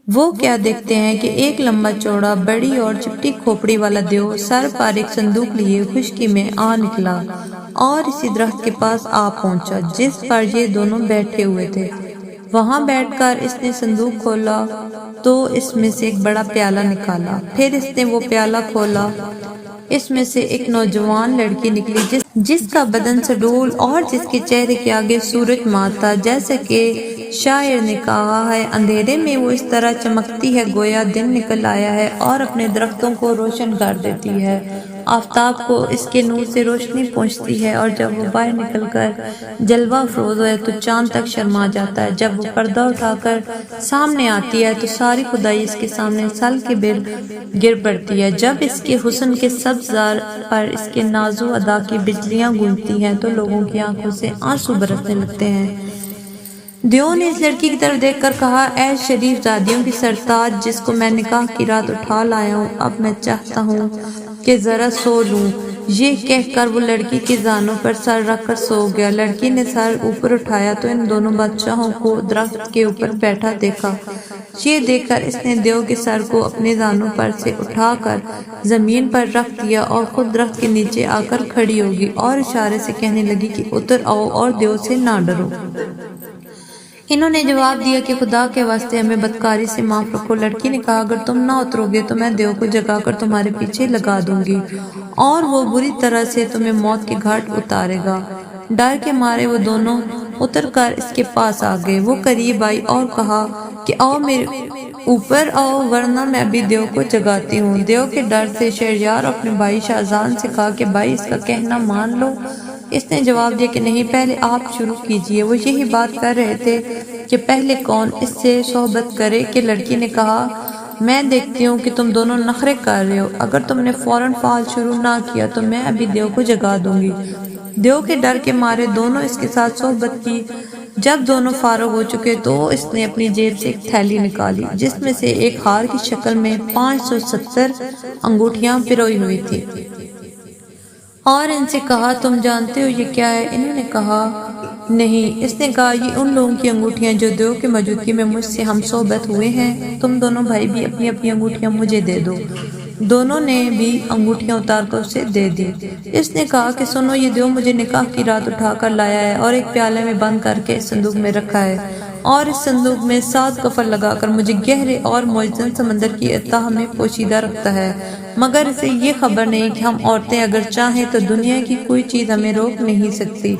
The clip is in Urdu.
وہ کیا دیکھتے ہیں کہ ایک لمبا چوڑا بڑی اور چپٹی کھوپڑی والا دیو سر پر ایک صندوق لیے خشکی میں آ نکلا اور اسی درخت کے پاس آ پہنچا جس پر یہ دونوں بیٹھے ہوئے تھے۔ وہاں بیٹھ کر اس نے صندوق کھولا تو اس میں سے ایک بڑا پیالہ نکالا۔ پھر اس نے وہ پیالہ کھولا، اس میں سے ایک نوجوان لڑکی نکلی جس کا بدن سڈول اور جس کے چہرے کے آگے سورج ماں تھا، جیسے کہ شاعر نے کہا ہے، اندھیرے میں وہ اس طرح چمکتی ہے گویا دن نکل آیا ہے اور اپنے درختوں کو روشن کر دیتی ہے۔ آفتاب کو اس کے نور سے روشنی پہنچتی ہے اور جب وہ باہر نکل کر جلوہ افروز ہے تو چاند تک شرما جاتا ہے۔ جب وہ پردہ اٹھا کر سامنے آتی ہے تو ساری خدائی اس کے سامنے سل کے گر پڑتی ہے۔ جب اس کے حسن کے سبزار پر اس کے نازو ادا کی بجلیاں گونجتی ہیں تو لوگوں کی آنکھوں سے آنسو برسنے لگتے ہیں۔ دیو نے اس لڑکی کی طرف دیکھ کر کہا، اے شریف زادیوں کی سرتاج جس کو میں نکاح کی رات اٹھا لایا ہوں، اب میں چاہتا ہوں کہ ذرا سو لوں۔ یہ کہہ کر وہ لڑکی کے زانوں پر سر رکھ کر سو گیا۔ لڑکی نے سر اوپر اٹھایا تو ان دونوں بادشاہوں کو درخت کے اوپر بیٹھا دیکھا۔ یہ دیکھ کر اس نے دیو کے سر کو اپنے زانوں پر سے اٹھا کر زمین پر رکھ دیا اور خود درخت کے نیچے آ کر کھڑی ہوگی اور اشارے سے کہنے لگی کہ اتر آؤ اور دیو سے نہ ڈرو۔ انہوں نے جواب دیا کہ خدا کے واسطے ہمیں بدکاری سے معاف رکھو۔ لڑکی نے کہا، اگر تم نہ اترو گے تو میں دیو کو جگا کر تمہارے پیچھے لگا دوں گی اور وہ بری طرح سے تمہیں موت کے گھاٹ اتارے گا۔ ڈر کے مارے وہ دونوں اتر کر اس کے پاس آ گئے۔ وہ قریب آئی اور کہا کہ آؤ میرے اوپر آؤ ورنہ میں ابھی دیو کو جگاتی ہوں۔ دیو کے ڈر سے شہریار اپنے بھائی شاہزان سے کہا کہ بھائی اس کا کہنا مان لو۔ اس نے جواب دیا کہ نہیں، پہلے آپ شروع کیجئے۔ وہ یہی بات کر رہے تھے کہ پہلے کون اس سے صحبت کرے کہ لڑکی نے کہا، میں دیکھتی ہوں کہ تم دونوں نخرے کر رہے ہو، اگر تم نے فوراً فعل شروع نہ کیا تو میں ابھی دیو کو جگا دوں گی۔ دیو کے ڈر کے مارے دونوں اس کے ساتھ صحبت کی۔ جب دونوں فارغ ہو چکے تو اس نے اپنی جیب سے ایک تھیلی نکالی جس میں سے ایک ہار کی شکل میں 570 انگوٹھیاں پروئی ہوئی تھی اور ان سے کہا، تم جانتے ہو یہ کیا ہے؟ انہوں نے کہا نہیں۔ اس نے کہا، یہ ان لوگوں کی انگوٹھیاں جو دیو کی موجودگی میں مجھ سے ہم صحبت ہوئے ہیں۔ تم دونوں بھائی بھی اپنی اپنی انگوٹھیاں مجھے دے دو۔ دونوں نے بھی انگوٹھیاں اتار کر اسے دے دی۔ اس نے کہا کہ سنو، یہ دیو مجھے نکاح کی رات اٹھا کر لایا ہے اور ایک پیالے میں بند کر کے اس صندوق میں رکھا ہے اور اس صندوق میں 7 کفن لگا کر مجھے گہرے اور معجزن سمندر کی اتحاد میں پوشیدہ رکھتا ہے، مگر اسے یہ خبر نہیں کہ ہم عورتیں اگر چاہیں تو دنیا کی کوئی چیز ہمیں روک نہیں سکتی۔